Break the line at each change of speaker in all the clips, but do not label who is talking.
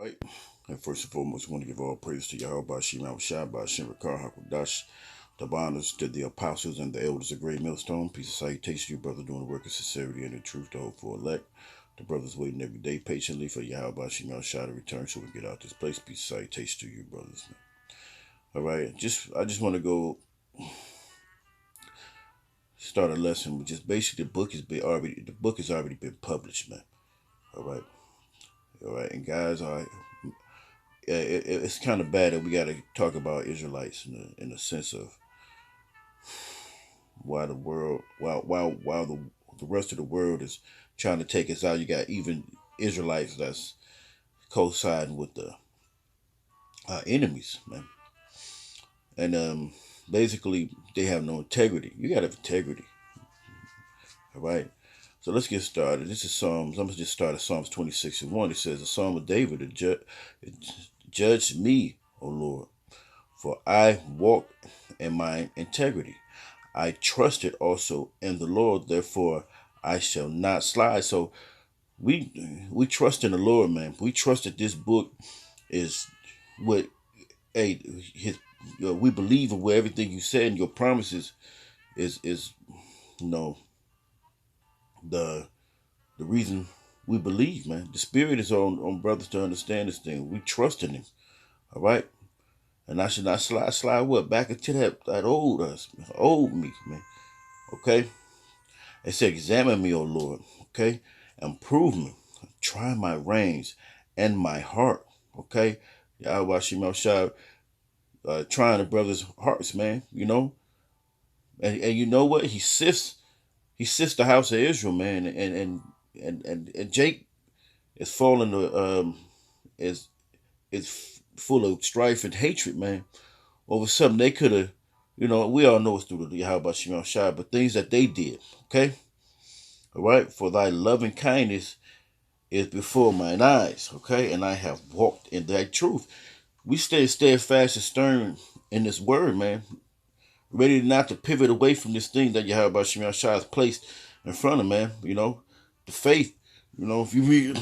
Right. And first and foremost, I want to give all praise to Yahweh Bashim Shai Bashim Rakar Hakudash, the honors to the apostles and the elders of Great Millstone. Peace and salutation to you, brother, doing the work of sincerity and the truth, the hope for elect. The brothers waiting every day patiently for Yahweh Bashim Shai to return so we can get out this place. Peace and salutation to you, brothers. Man. All right. I just want to go start a lesson with just basically the book has already been published, man. All right. All right. And guys, all right. It's kind of bad that we got to talk about Israelites in the sense of why the world, while the rest of the world is trying to take us out. You got even Israelites that's co-siding with the enemies, man, and basically they have no integrity. You got to have integrity, all right. So let's get started. This is Psalms. I'm gonna just start at Psalms 26:1. It says, "The Psalm of David, judge me, O Lord, for I walk in my integrity. I trusted also in the Lord, therefore I shall not slide." So we trust in the Lord, man. We trust that this book is what hey his we believe in what everything you said and your promises is you know the the reason we believe, man. The spirit is on brothers to understand this thing. We trust in him. All right. And I should not slide what back into that old us, old me, man. Okay. It said, "Examine me, O Lord, okay, and prove me. Try my reins and my heart, okay." Yahweh Shemel Shai, trying the brothers' hearts, man, and you know what? He sifts the house of Israel, man, and Jake is falling to is full of strife and hatred, man. Over something they could have, we all know it's through the Yahweh Shemel Shai, but things that they did, okay. All right, "For thy loving kindness is before mine eyes," okay, "and I have walked in thy truth." We stay steadfast and stern in this word, man, ready not to pivot away from this thing that Yahweh Shemel Shai has placed in front of man. The faith. If you read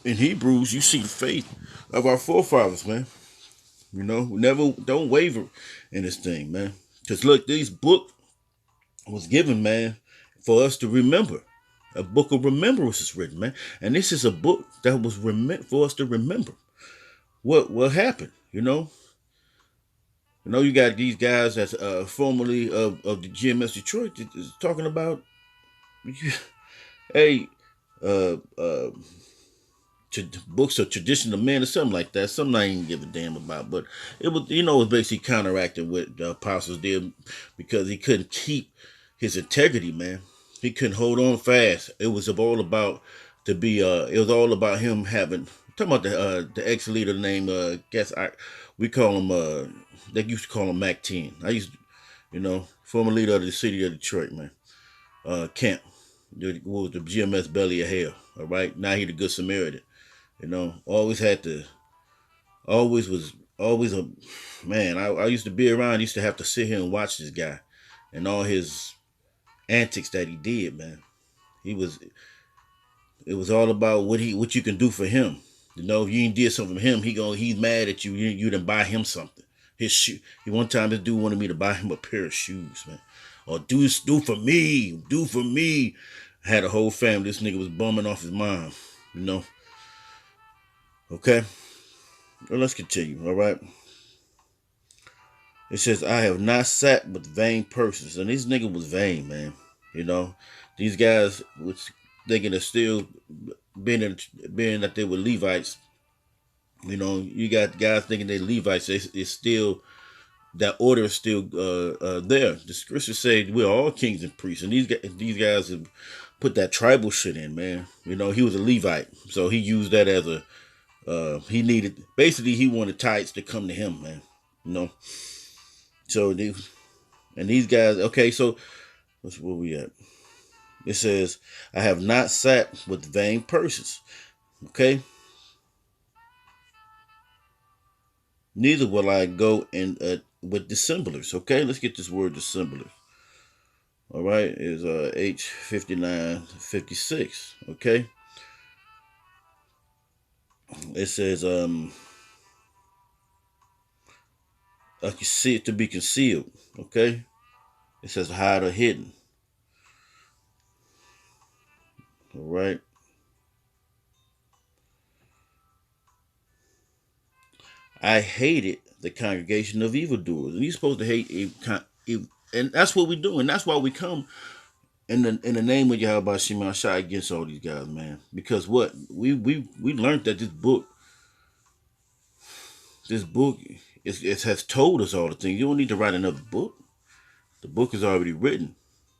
in Hebrews, you see the faith of our forefathers, man. We never don't waver in this thing, man. Because look, this book was given, man, for us to remember. A book of remembrance is written, man. And this is a book that was for us to remember what happened, you got these guys that's formerly of the GMS Detroit is talking about, hey, uh, uh, books of tradition of men or something like that. Something I didn't give a damn about, but it was basically counteracting what the apostles did because he couldn't keep his integrity, man. He couldn't hold on fast. It was all about it was all about him having. Talking about the ex leader named we call him they used to call him Mac 10. I used to, former leader of the city of Detroit, man. Camp, what was the GMS belly of hell. All right, now he the good Samaritan. Always had to, always was, always a man. I used to be around, used to have to sit here and watch this guy and all his antics that he did, man. He was, it was all about what you can do for him. If you ain't did something for him, he's mad at you. You didn't buy him something. His shoe. One time this dude wanted me to buy him a pair of shoes, man. Or do for me, do for me. I had a whole family. This nigga was bumming off his mom, you know. Okay. Well, let's continue. All right. It says, "I have not sat with vain persons," and this nigga was vain, man. These guys was thinking of still being that they were Levites. You got guys thinking they Levites. It's still that order is still there. The scriptures say we're all kings and priests, and these guys have put that tribal shit in, man. He was a Levite, so he used that as a he needed, basically he wanted tithes to come to him, man. You know, so these guys. Okay, so where we at? It says, "I have not sat with vain persons." Okay, neither will I go in with dissemblers. Okay, let's get this word dissemblers. All right, is H5956. Okay, It says, like you see it to be concealed. Okay. It says hide or hidden. All right. I hated the congregation of evildoers. And you're supposed to hate and that's what we do. And that's why we come in the name of Yahweh Shema Shai against all these guys, man. Because what? We learned that this book it has told us all the things. You don't need to write another book. The book is already written,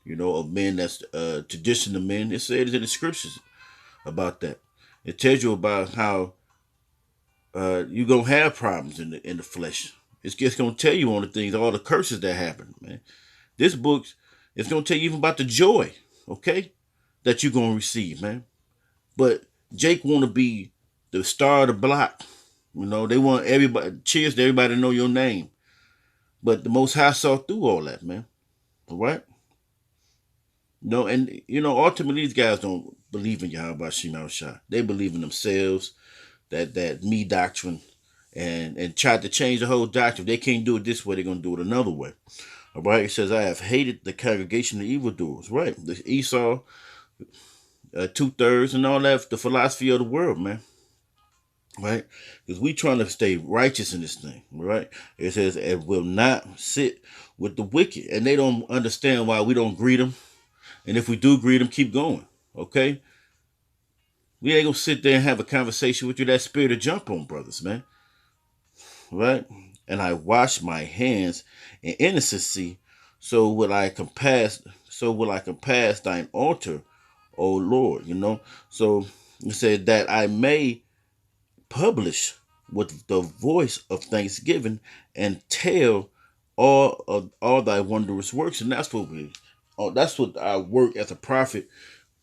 of men that's tradition of men. It says in the scriptures about that. It tells you about how you're gonna have problems in the flesh. It's just gonna tell you on the things, all the curses that happen, man. This book is gonna tell you even about the joy, okay, that you're gonna receive, man. But Jake wanna be the star of the block. They want everybody cheers to everybody to know your name. But the Most High saw through all that, man. All right. And ultimately these guys don't believe in Yahweh Shema Shai. They believe in themselves, that me doctrine, and tried to change the whole doctrine. If they can't do it this way, they're gonna do it another way. All right. It says, I have hated the congregation of evildoers. Right. The Esau, 2/3, and all that, the philosophy of the world, man. Right? Because we trying to stay righteous in this thing, right? It says, and will not sit with the wicked. And they don't understand why we don't greet them. And if we do greet them, keep going. Okay? We ain't gonna sit there and have a conversation with you. That spirit to jump on, brothers, man. Right? And I wash my hands in innocency, so will I compass thine altar, O Lord. So it said that I may publish with the voice of thanksgiving and tell all thy wondrous works. And that's what I work as a prophet.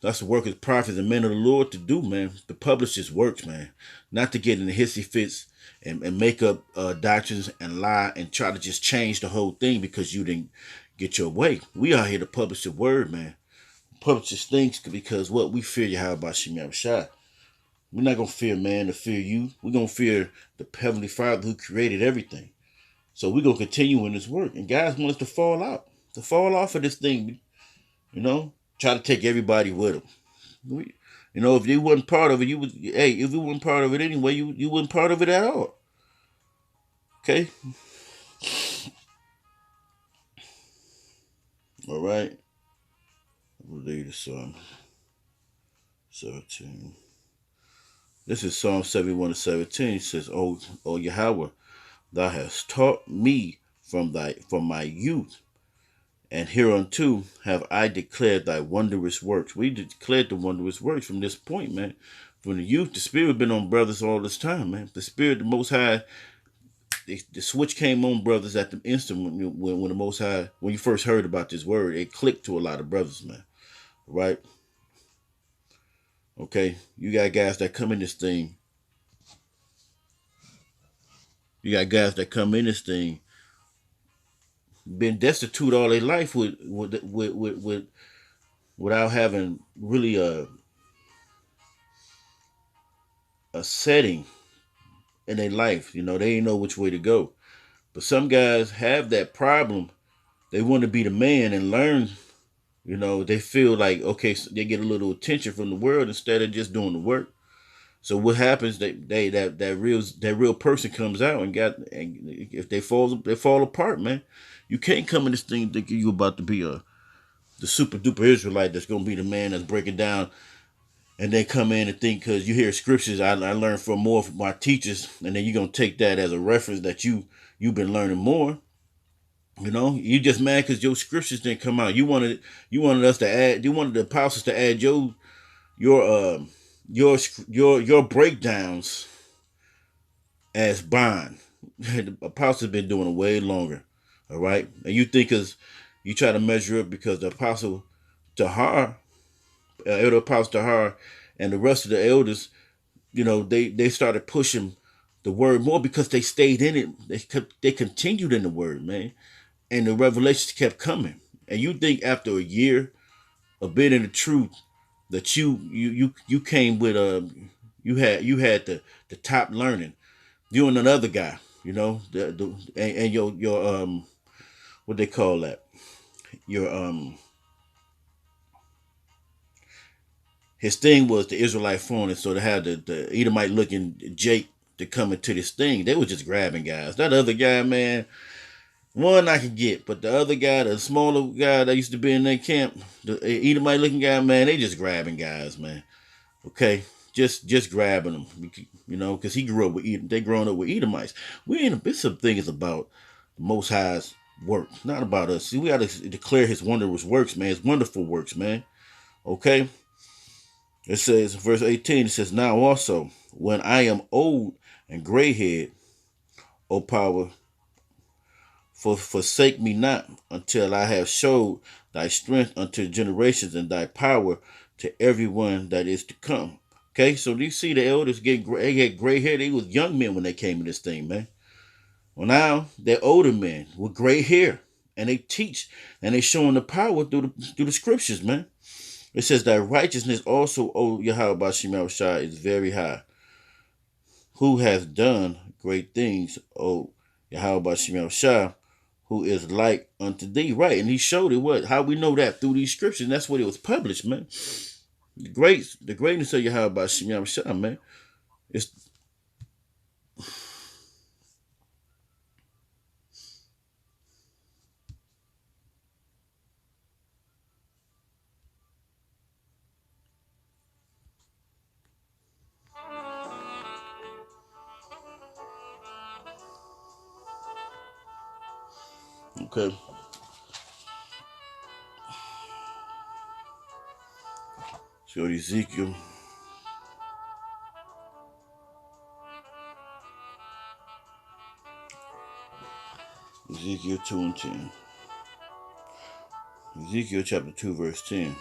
That's the work as prophets and men of the Lord to do, man. To publish his works, man. Not to get in the hissy fits and make up doctrines and lie and try to just change the whole thing because you didn't get your way. We are here to publish the word, man. Publish these things because what we fear Yahweh Shem Shai. We're not going to fear man to fear you. We're going to fear the Heavenly Father who created everything. So we're going to continue in this work. And guys want us to fall off of this thing, try to take everybody with them. If you wasn't part of it, if you weren't part of it anyway, you weren't part of it at all. Okay? All right. We'll read Psalm 17. This is Psalm 71:17. It says, O Yahweh, thou hast taught me from my youth, and hereunto have I declared thy wondrous works. We declared the wondrous works from this point, man. From the youth, the Spirit been on brothers all this time, man. The Spirit, the Most High, the switch came on brothers at the instant when the Most High, when you first heard about this word, it clicked to a lot of brothers, man. Right? Okay, you got guys that come in this thing. Been destitute all their life without having really a setting in their life. They ain't know which way to go. But some guys have that problem. They want to be the man and learn. They feel like, okay, so they get a little attention from the world instead of just doing the work. So what happens? That real person comes out and if they fall apart, man. You can't come in this thing thinking you about to be the super duper Israelite that's gonna be the man that's breaking down, and then come in and think because you hear scriptures I learned from more from my teachers, and then you're gonna take that as a reference that you've been learning more. You just mad because your scriptures didn't come out. You wanted the apostles to add your breakdowns as bond. The apostles been doing it way longer. All right. And you think because you try to measure up because the apostle Tahar, elder apostle Tahar, and the rest of the elders, they started pushing the word more because they stayed in it. They continued in the word, man. And the revelations kept coming. And you think after a year of being in the truth that you came with You had the top learning. You and another guy, and your what they call that? Your his thing was the Israelite foreigner, so they had the Edomite looking Jake to come into this thing. They were just grabbing guys. That other guy, man, one I could get, but the other guy, the smaller guy that used to be in their camp, the Edomite looking guy, man, they just grabbing guys, man. Okay, just grabbing them, because he grew up with Edom. They growing up with Edomites. We ain't. This some thing is about the Most High's work, not about us. See, we got to declare His wondrous works, man. His wonderful works, man. Okay. It says, verse 18. It says, "Now also, when I am old and gray head, O power, forsake me not until I have showed thy strength unto generations and thy power to everyone that is to come." Okay, so you see the elders get gray hair. They was young men when they came in this thing, man. Well, now they're older men with gray hair, and they teach and they showing the power through the scriptures, man. It says that righteousness also, O Yahweh Bashim Yahushua, is very high. Who has done great things, O Yahweh Bashim Yahushua, who is like unto thee. Right, and he showed it. How we know that? Through these scriptures, and that's what it was published, man. The greatness of Yahweh Bashim Yahushua, man. It's okay. So Ezekiel 2 and 10. Ezekiel chapter 2, verse 10.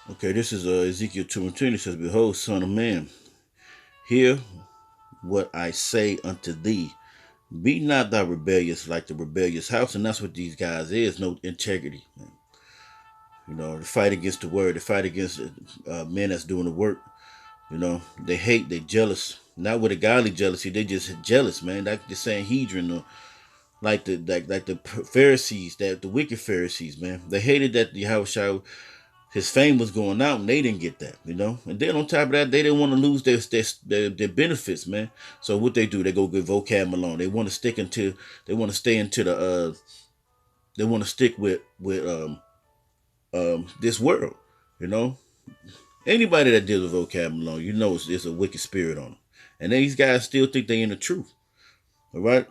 Okay, this is Ezekiel 2 and 10. It says, "Behold, son of man, hear what I say unto thee. Be not thou rebellious like the rebellious house." And that's what these guys is. No integrity, man. The fight against the word. The fight against men that's doing the work. They hate. They jealous. Not with a godly jealousy. They just jealous, man. Like the Sanhedrin, or like the Pharisees, that the wicked Pharisees, man. They hated that Yahushua, his fame was going out, and they didn't get that, And then on top of that, they didn't want to lose their benefits, man. So what they do, they go get vocab Malone. They want to stay into the they want to stick with this world, you know. Anybody that deals with vocab Malone, it's a wicked spirit on them, and these guys still think they in the truth. All right.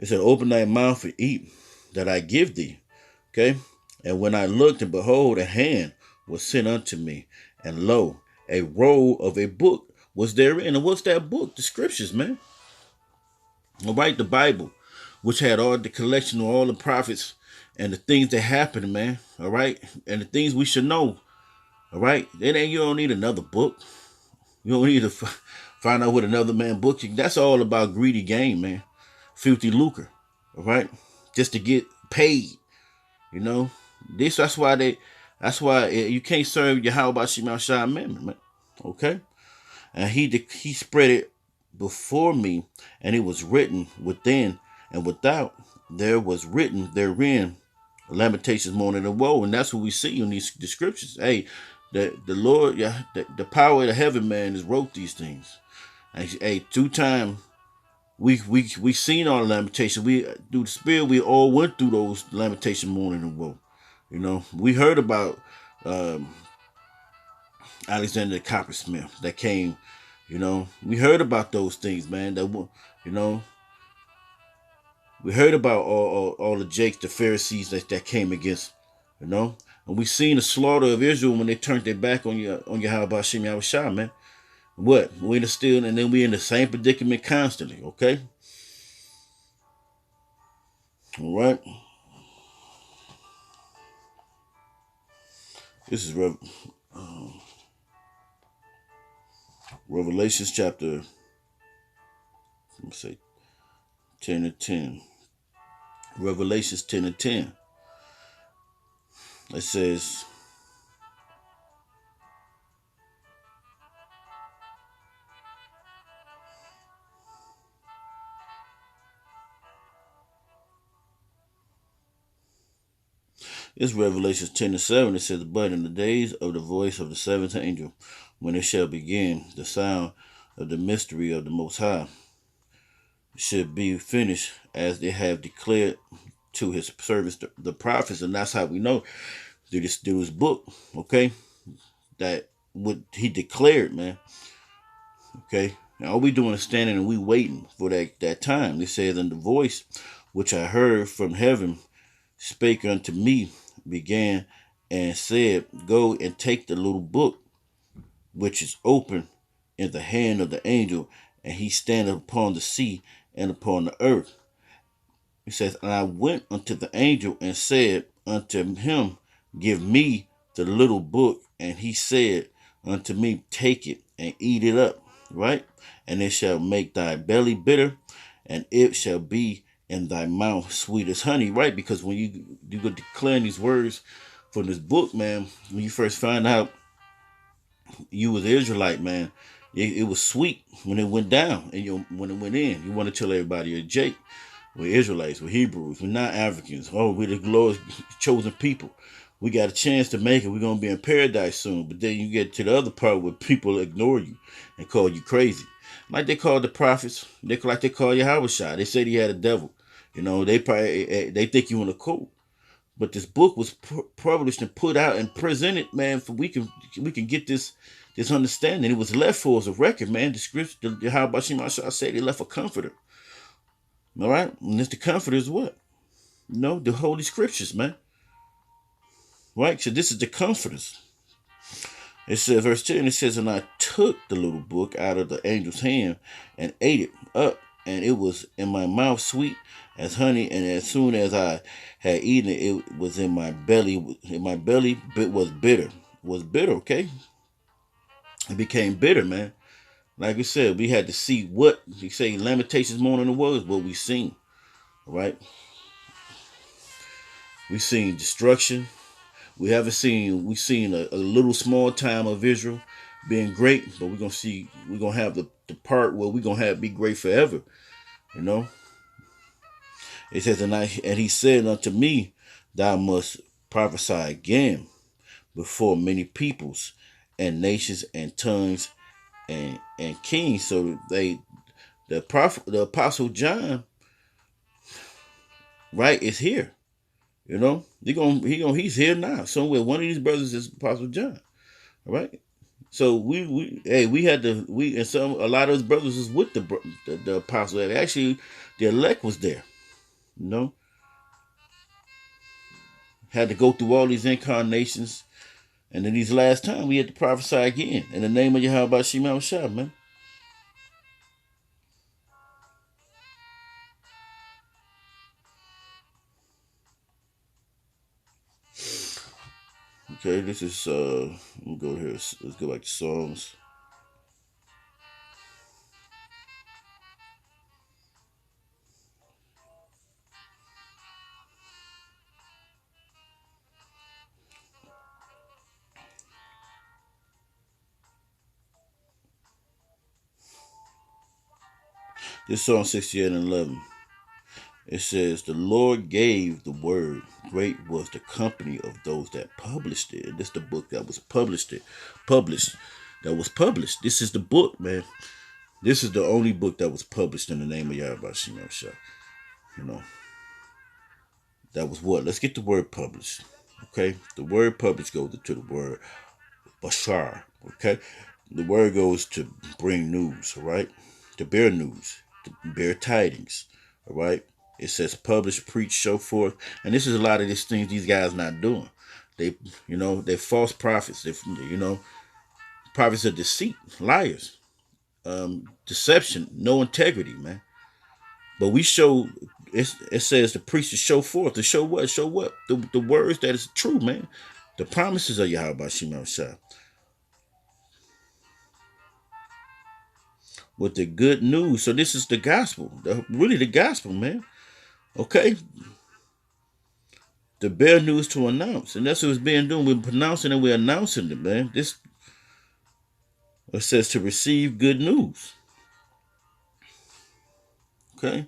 It said, "Open thy mouth and eat that I give thee." Okay. And when I looked, and behold, a hand was sent unto me, and lo, a roll of a book was therein. And what's that book? The scriptures, man. All right, the Bible, which had all the collection of all the prophets and the things that happened, man. All right, and the things we should know. All right, then you don't need another book. You don't need to find out what another man book. That's all about greedy game, man. Filthy lucre. All right, just to get paid. That's why you can't serve Yahweh Bashim Shah Amendment, man. Okay? And he spread it before me, and it was written within and without. There was written therein lamentations, mourning, and woe. And that's what we see in these descriptions. Hey, the Lord, the power of the heaven, man, has wrote these things. And hey, 2 times we seen our lamentation. We through the spirit, we all went through those lamentation, mourning, and woe. We heard about Alexander the coppersmith that came. We heard about those things, man. We heard about all the Jakes, the Pharisees that came against, and we seen the slaughter of Israel when they turned their back on Yahweh Bashim Yahushua, man. What? We in the still, and then we in the same predicament constantly, okay? All right. This is Revelations chapter, let me say 10 and 10. Revelations 10 and 10. It says, it's Revelations 10 and 7. It says, but in the days of the voice of the seventh angel, when it shall begin, the sound of the mystery of the Most High should be finished, as they have declared to his servants, the prophets. And that's how we know through this book, okay, that what he declared, man. Okay, now all we doing is standing and we waiting for that time. It says, and the voice which I heard from heaven spake unto me, began and said, go and take the little book which is open in the hand of the angel, and he standeth upon the sea and upon the earth. He says, and I went unto the angel and said unto him, give me the little book. And he said unto me, take it and eat it up, right? And it shall make thy belly bitter, and it shall be in thy mouth sweet as honey, right? Because when you go declaring these words from this book, man, when you first find out you was an Israelite, man, it was sweet when it went down, and when it went in, you want to tell everybody you're Jake. We're Israelites, we're Hebrews, we're not Africans. Oh, we're the Lord's chosen people. We got a chance to make it. We're going to be in paradise soon. But then you get to the other part where people ignore you and call you crazy. Like they called the prophets, like they call Yahushua. They said he had a devil. You know, they think you in a cult. But this book was published and put out and presented, man, for we can get this understanding. It was left for us a record, man. The scripture, the how about Shema said, he left a comforter. All right, and this the comforter is what? No, the Holy Scriptures, man. Right, so this is the comforters. It says, verse 10, it says, and I took the little book out of the angel's hand and ate it up, and it was in my mouth sweet as honey, and as soon as I had eaten it, it was in my belly. In my belly, it was bitter. It was bitter, okay? It became bitter, man. Like we said, we had to see what, you say, Lamentations morning it was, what we seen, right? We seen destruction. We've seen a little small time of Israel being great, but we're gonna have the part where we're gonna be great forever. You know? It says, and he said unto me, thou must prophesy again before many peoples and nations and tongues and kings. So the apostle John, right, is here. You know, he's here now. Somewhere one of these brothers is Apostle John. All right. So we had to and a lot of those brothers was with the apostle. Actually, the elect was there. You know, had to go through all these incarnations, and then these last time we had to prophesy again in the name of Yahweh Shema Shah, man. Okay, this is let me go here. Let's go back to Psalms. This Psalm 68 and 11. It says, the Lord gave the word. Great was the company of those that published it. This is the book that was published. This is the book, man. This is the only book that was published in the name of Yahweh Shema Shah. You know, that was what? Let's get the word published. Okay? The word published goes to the word Bashar. Okay? The word goes to bring news, all right? To bear news, to bear tidings, all right? It says publish, preach, show forth. And this is a lot of these things these guys not doing. They're false prophets. Prophets of deceit, liars, deception, no integrity, man. But we show, it says to preach, to show forth. To show what? Show what? The words that is true, man. The promises of Yahweh Shema Shah. With the good news. So this is the gospel. Really the gospel, man. Okay? The bear news to announce. And that's what it's being doing. We're pronouncing and we're announcing it, man. This it says to receive good news. Okay?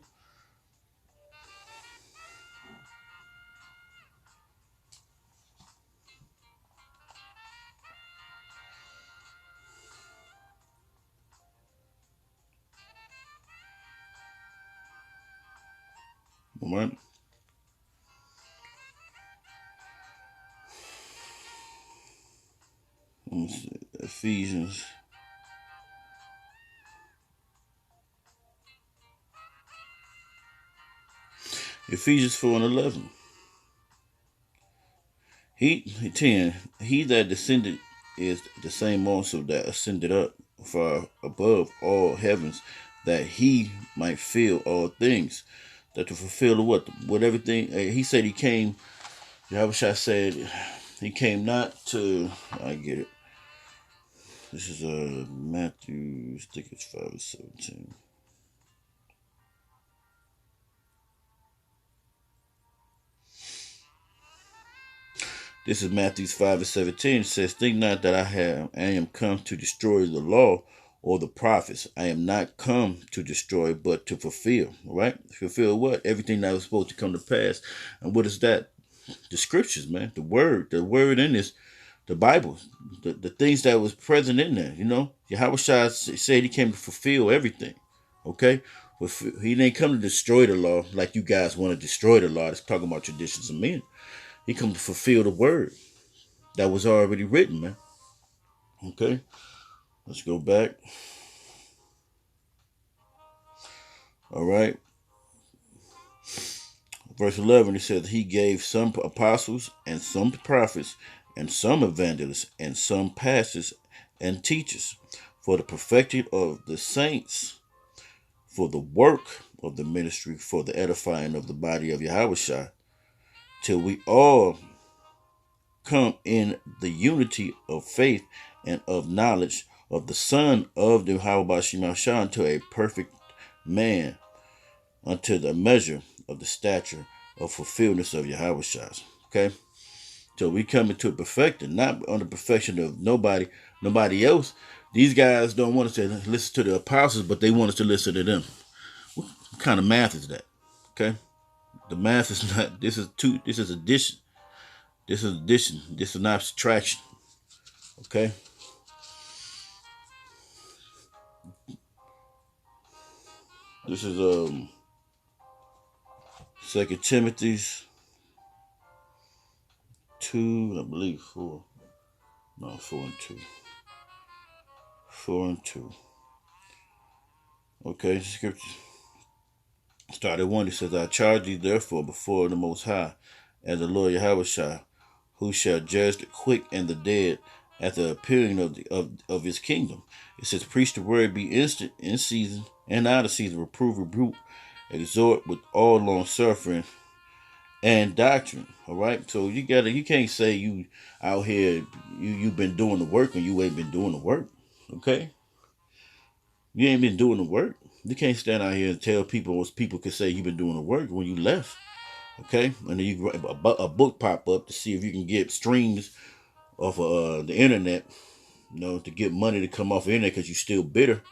All right. Ephesians. Ephesians 4 and 11. He 10. He that descended is the same also that ascended up far above all heavens, that he might fill all things. That to fulfill what everything he said he came. Yahushua said he came not to. I get it. This is Matthew. I think it's 5:17. This is Matthew 5:17. It says, "Think not that I am come to destroy the law or the prophets. I am not come to destroy, but to fulfill." All right? Fulfill what? Everything that was supposed to come to pass. And what is that? The scriptures, man. The word in this, the Bible, the things that was present in there. You know, Yahweh Shai said he came to fulfill everything. Okay? But he didn't come to destroy the law like you guys want to destroy the law. It's talking about traditions of men. He come to fulfill the word that was already written, man. Okay, let's go back. All right. Verse 11, it says, he gave some apostles and some prophets and some evangelists and some pastors and teachers for the perfecting of the saints, for the work of the ministry, for the edifying of the body of Yahushua, till we all come in the unity of faith and of knowledge of the Son of the Yahweh Shemashah, unto a perfect man, unto the measure of the stature of fulfillment of Yahweh. Okay? So we come into a perfecting, not on the perfection of nobody else. These guys don't want us to listen to the apostles, but they want us to listen to them. What kind of math is that? Okay? The math is not, this is addition. This is addition. This is not subtraction. Okay? This is 2 Timothy's 2, I believe 4. No, 4 and 2. 4 and 2. Okay, scripture. Start at 1. It says, I charge thee therefore before the Most High, as the Lord Yahushua, who shall judge the quick and the dead at the appearing of his kingdom. It says, preach the word, be instant, in season and out of season, reprove, rebuke, exhort with all long suffering and doctrine. All right. So you can't say you out here, you've been doing the work and you ain't been doing the work. Okay. You ain't been doing the work. You can't stand out here and tell people can say you've been doing the work when you left. Okay. And then you write a book pop up to see if you can get streams off of the internet, to get money to come off the internet because you're still bitter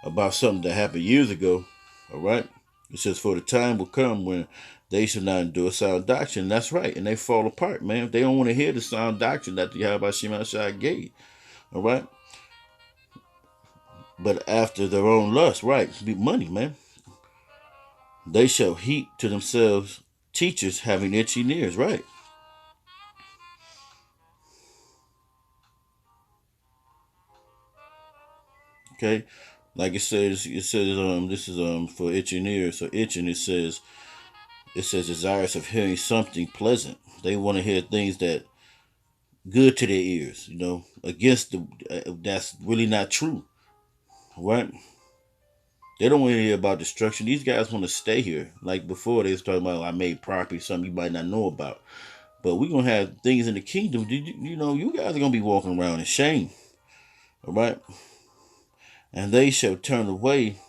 about something that happened years ago. All right. It says, for the time will come when they shall not endure sound doctrine. That's right. And they fall apart, man. They don't want to hear the sound doctrine that the Yahweh Shemashah gave. All right. But after their own lust, right? Be money, man. They shall heap to themselves teachers having itching ears, right? Okay. Like it says this is for itching ears. So itching, it says desirous of hearing something pleasant. They want to hear things that good to their ears, against that's really not true, right? They don't want to hear about destruction. These guys want to stay here. Like before, they was talking about I made property, something you might not know about. But we're going to have things in the kingdom. You guys are going to be walking around in shame. All right? And they shall turn away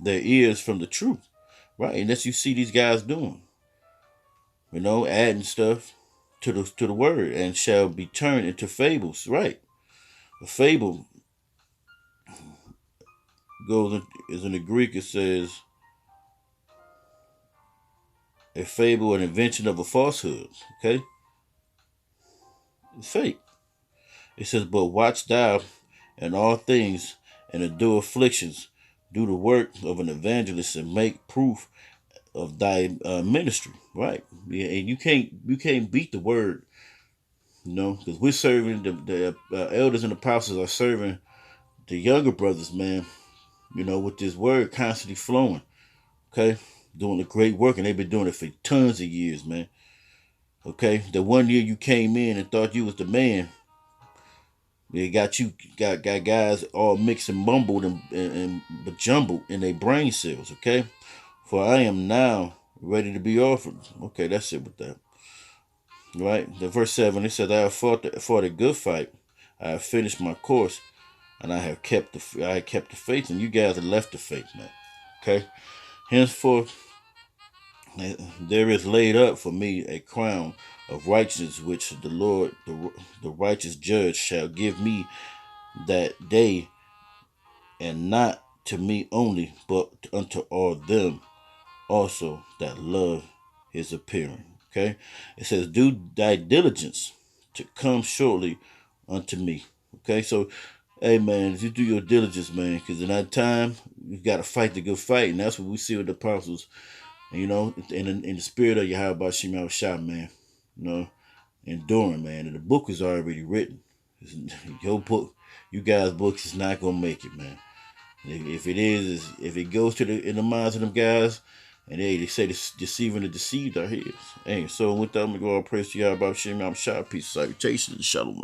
their ears from the truth. Right? And that's you see these guys doing. Adding stuff to the word, and shall be turned into fables. Right? A fable is in the Greek. It says a fable, an invention of a falsehood. Okay? It's fake. It says, but watch thou in all things and endure afflictions, do the work of an evangelist, and make proof of thy ministry. Right? Yeah, and you can't beat the word, because we're serving the elders and apostles are serving the younger brothers, man. With this word constantly flowing. Okay, doing a great work, and they've been doing it for tons of years, man. Okay, the 1 year you came in and thought you was the man, they got guys all mixed and mumbled and jumbled in their brain cells. Okay, for I am now ready to be offered. Okay, that's it with that. Right, the verse 7, it says, I have fought a good fight, I have finished my course, and I have kept the faith, and you guys have left the faith, man. Okay, henceforth there is laid up for me a crown of righteousness, which the Lord, the righteous judge, shall give me that day, and not to me only, but unto all them also that love his appearing. Okay? It says, do thy diligence to come shortly unto me. Okay? So, hey, man, if you do your diligence, man, because in that time, you got to fight the good fight. And that's what we see with the apostles, in the spirit of Yahweh Shema Shah, man. Enduring, man. And the book is already written. Your book, you guys' books is not going to make it, man. If it goes in the minds of them guys, and they say the deceiving the deceived are his. Hey, so with that, I'm going to go all praise to Yahweh Shema Shah. Peace, salutation, and shalom.